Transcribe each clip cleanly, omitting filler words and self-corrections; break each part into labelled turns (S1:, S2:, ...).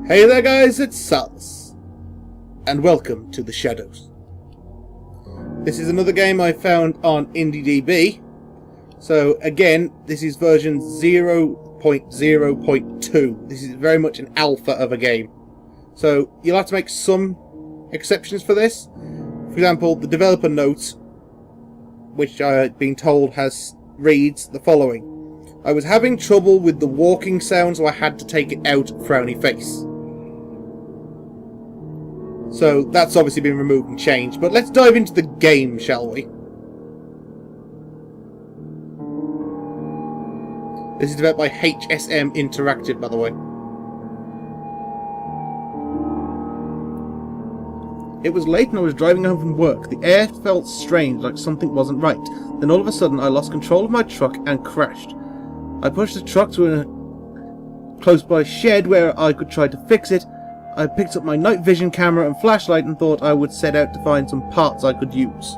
S1: Hey there guys, it's Salis, and welcome to the Shadows. This is another game I found on IndieDB. So again, this is version 0.0.2. This is very much an alpha of a game. So you'll have to make some exceptions for this. For example, the developer note, which I've been told reads the following. I was having trouble with the walking sound, so I had to take it out, frowny face. So that's obviously been removed and changed, but let's dive into the game, shall we? This is developed by HSM Interactive, by the way. It was late and I was driving home from work. The air felt strange, like something wasn't right. Then all of a sudden I lost control of my truck and crashed. I pushed the truck to a close by shed where I could try to fix it. I picked up my night vision camera and flashlight and thought I would set out to find some parts I could use.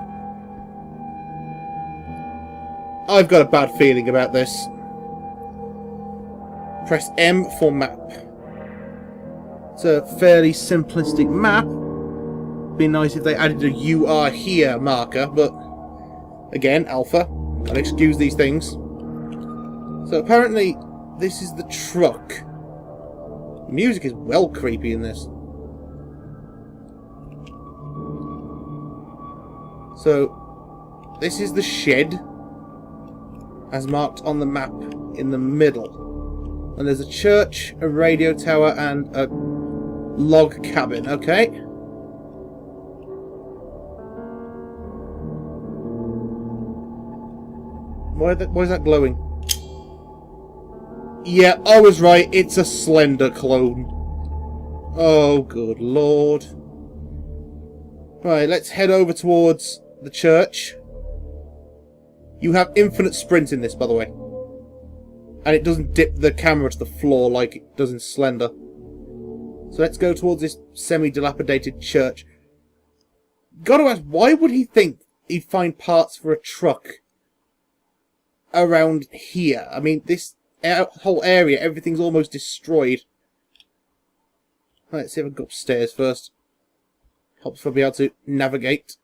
S1: I've got a bad feeling about this. Press M for map. It's a fairly simplistic map. Be nice if they added a "you are here" marker, but again, alpha. Gotta excuse these things. So apparently, this is the truck. The music is well creepy in this. So, this is the shed, as marked on the map in the middle. And there's a church, a radio tower, and a log cabin, okay? Why is that glowing? Yeah, I was right, it's a Slender clone. Oh, good lord. Right, let's head over towards the church. You have infinite sprint in this, by the way. And it doesn't dip the camera to the floor like it does in Slender. So let's go towards this semi-dilapidated church. Gotta ask, why would he think he'd find parts for a truck around here? I mean, this whole area, everything's almost destroyed. Right, let's see if I can go upstairs first. Helps for me able to navigate.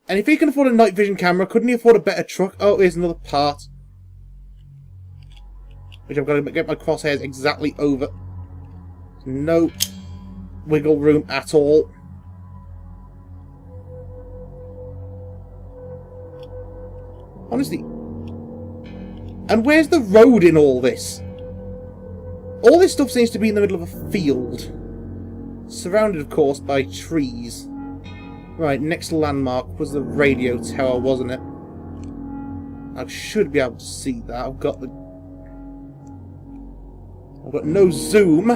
S1: And if he can afford a night vision camera, couldn't he afford a better truck? Oh, here's another part. Which I've got to get my crosshairs exactly over. No wiggle room at all. Honestly. And where's the road in all this? All this stuff seems to be in the middle of a field. Surrounded, of course, by trees. Right, next landmark was the radio tower, wasn't it? I should be able to see that. I've got no zoom.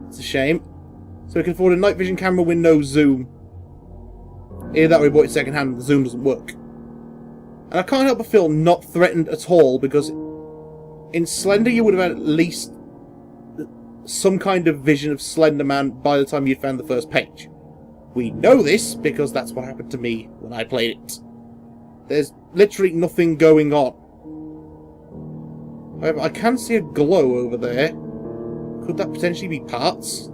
S1: It's a shame. So we can afford a night vision camera with no zoom. Either that or we bought it second hand and the zoom doesn't work. And I can't help but feel not threatened at all, because in Slender you would have had at least some kind of vision of Slender Man by the time you'd found the first page. We know this because that's what happened to me when I played it. There's literally nothing going on. However, I can see a glow over there. Could that potentially be parts?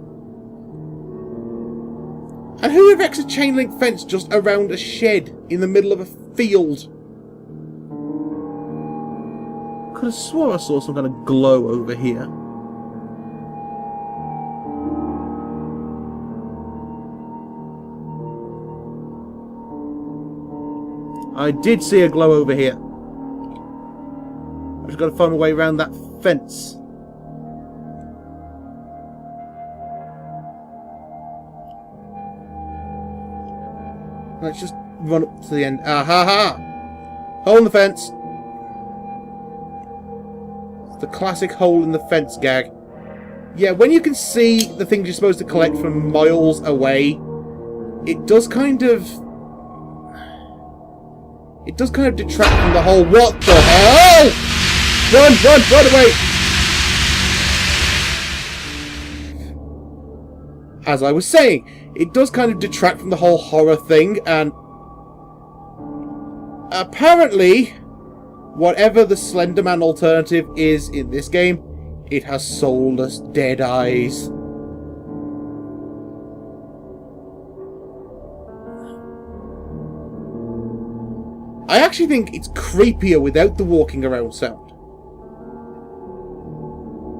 S1: And who erects a chain link fence just around a shed in the middle of a field? Could have swore I saw some kind of glow over here. I did see a glow over here. I've just got to find my way around that fence. Let's just run up to the end. Ah ha ha! Hole in the fence. The classic hole in the fence gag. Yeah, when you can see the things you're supposed to collect from miles away, it does kind of detract from the whole. What the hell? Run away! As I was saying, it does kind of detract from the whole horror thing, and apparently, whatever the Slender Man alternative is in this game, It has soulless, dead eyes. I actually think it's creepier without the walking around sound.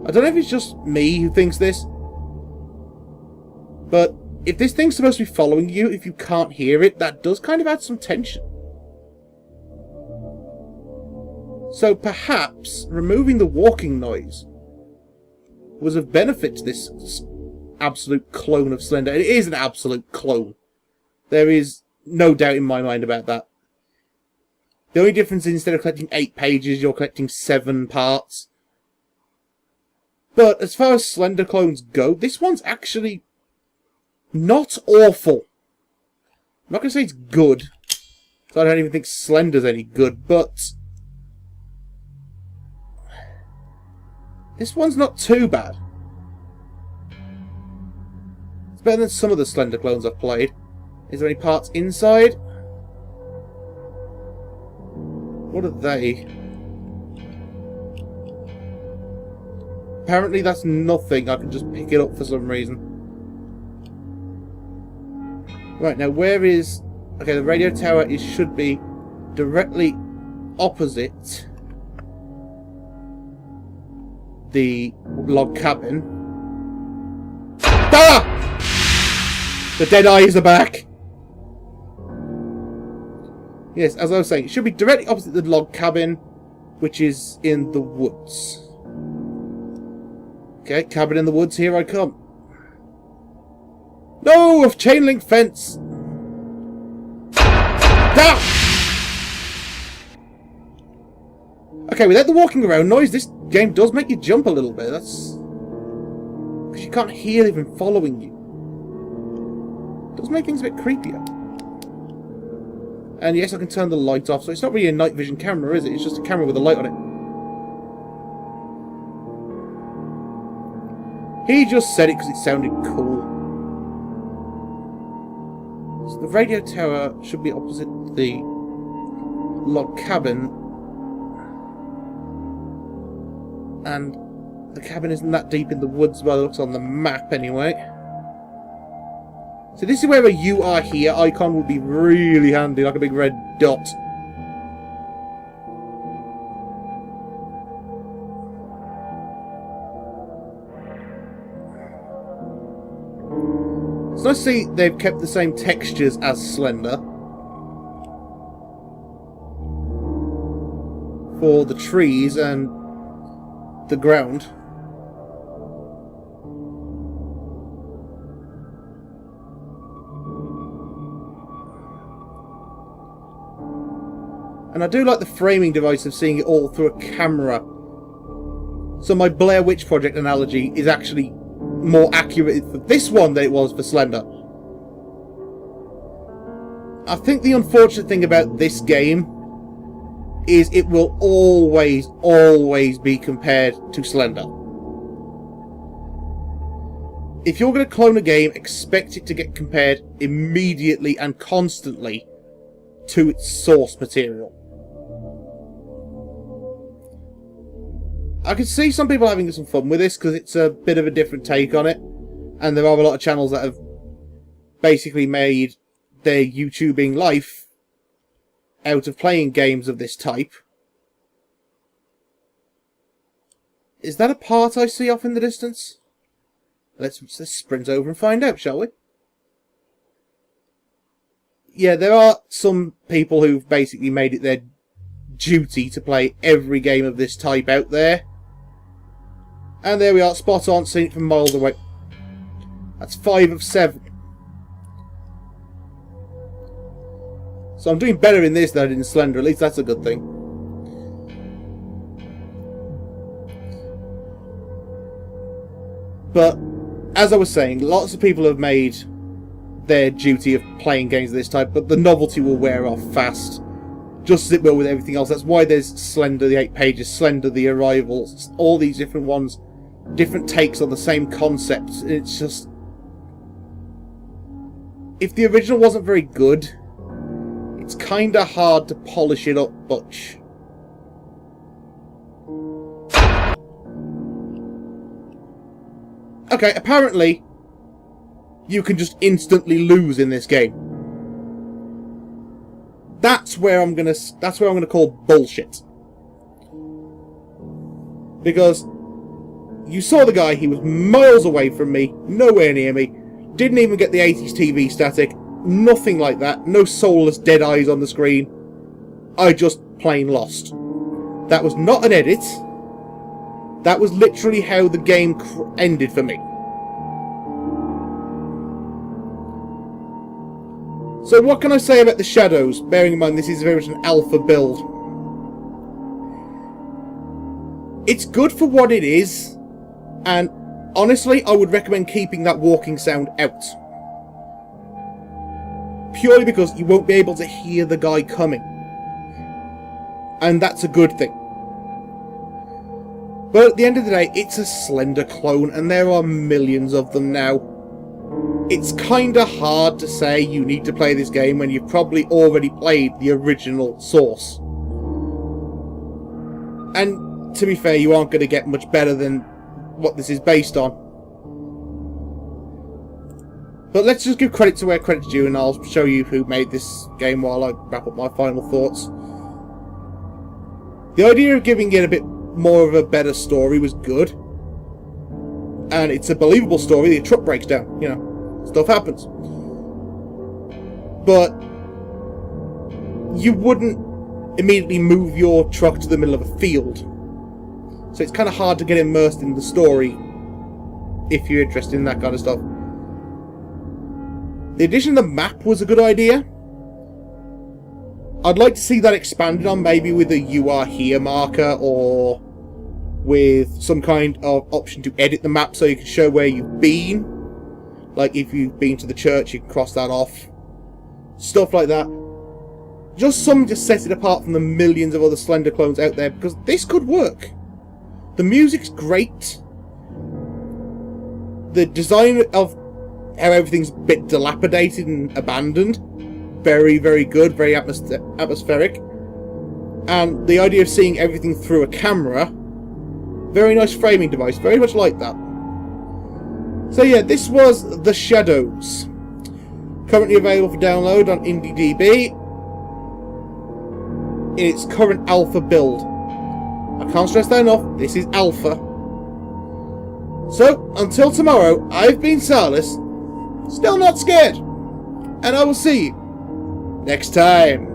S1: I don't know if it's just me who thinks this, but if this thing's supposed to be following you, if you can't hear it, that does kind of add some tension. So perhaps removing the walking noise was of benefit to this absolute clone of Slender. It is an absolute clone. There is no doubt in my mind about that. The only difference is instead of collecting 8 pages, you're collecting 7 parts. But as far as Slender clones go, this one's actually not awful. I'm not going to say it's good, so I don't even think Slender's any good, but this one's not too bad. It's better than some of the Slender clones I've played. Is there any parts inside? What are they? Apparently that's nothing. I can just pick it up for some reason. Right, now where is... Okay, the radio tower should be directly opposite the log cabin. Ah! The dead eyes are back! Yes, as I was saying, it should be directly opposite the log cabin, which is in the woods. Okay, cabin in the woods, here I come. No! A chain link fence! Ah! Okay, without the walking around noise, this game does make you jump a little bit. That's... because you can't hear even following you. It does make things a bit creepier. And yes, I can turn the light off, so it's not really a night vision camera, is it? It's just a camera with a light on it. He just said it because it sounded cool. So the radio tower should be opposite the log cabin. And the cabin isn't that deep in the woods by the looks on the map anyway. So this is where a "you are here" icon would be really handy, like a big red dot. It's nice to see they've kept the same textures as Slender for the trees and the ground. And I do like the framing device of seeing it all through a camera. So my Blair Witch Project analogy is actually more accurate for this one than it was for Slender. I think the unfortunate thing about this game is it will always be compared to Slender. If you're going to clone a game, expect it to get compared immediately and constantly to its source material. I can see some people having some fun with this because it's a bit of a different take on it, and there are a lot of channels that have basically made their YouTubing life out of playing games of this type. Is that a part I see off in the distance? Let's sprint over and find out, shall we? Yeah, there are some people who've basically made it their duty to play every game of this type out there. And there we are, spot on, seeing it from miles away. That's 5 of 7. So I'm doing better in this than I did in Slender, at least that's a good thing. But, as I was saying, lots of people have made their duty of playing games of this type, but the novelty will wear off fast. Just as it will with everything else. That's why there's Slender, the 8 pages, Slender, the Arrivals, all these different ones, different takes on the same concept. It's just... if the original wasn't very good, it's kinda hard to polish it up much. Okay, apparently you can just instantly lose in this game. That's where I'm gonna call bullshit. Because you saw the guy, he was miles away from me, nowhere near me, didn't even get the 80s TV static, nothing like that, no soulless dead eyes on the screen. I just plain lost. That was not an edit. That was literally how the game ended for me. So what can I say about the shadows, bearing in mind this is very much an alpha build? It's good for what it is, and honestly I would recommend keeping that walking sound out. Purely because you won't be able to hear the guy coming. And that's a good thing. But at the end of the day, it's a Slender clone, and there are millions of them now. It's kinda hard to say you need to play this game when you've probably already played the original source. And to be fair, you aren't going to get much better than what this is based on. But let's just give credit to where credit's due, and I'll show you who made this game while I wrap up my final thoughts. The idea of giving it a bit more of a better story was good. And it's a believable story. The truck breaks down, you know, stuff happens. But you wouldn't immediately move your truck to the middle of a field. So it's kind of hard to get immersed in the story if you're interested in that kind of stuff. The addition of the map was a good idea. I'd like to see that expanded on, maybe with a "you are here" marker, or with some kind of option to edit the map so you can show where you've been. Like if you've been to the church, you can cross that off. Stuff like that. Just something to set it apart from the millions of other Slender clones out there, because this could work. The music's great. The design of how everything's a bit dilapidated and abandoned, very, very good, very atmospheric. And the idea of seeing everything through a camera, very nice framing device, very much like that. So yeah, this was The Shadows. Currently available for download on IndieDB in its current alpha build. I can't stress that enough, this is alpha. So, until tomorrow, I've been Salis, still not scared, and I will see you next time.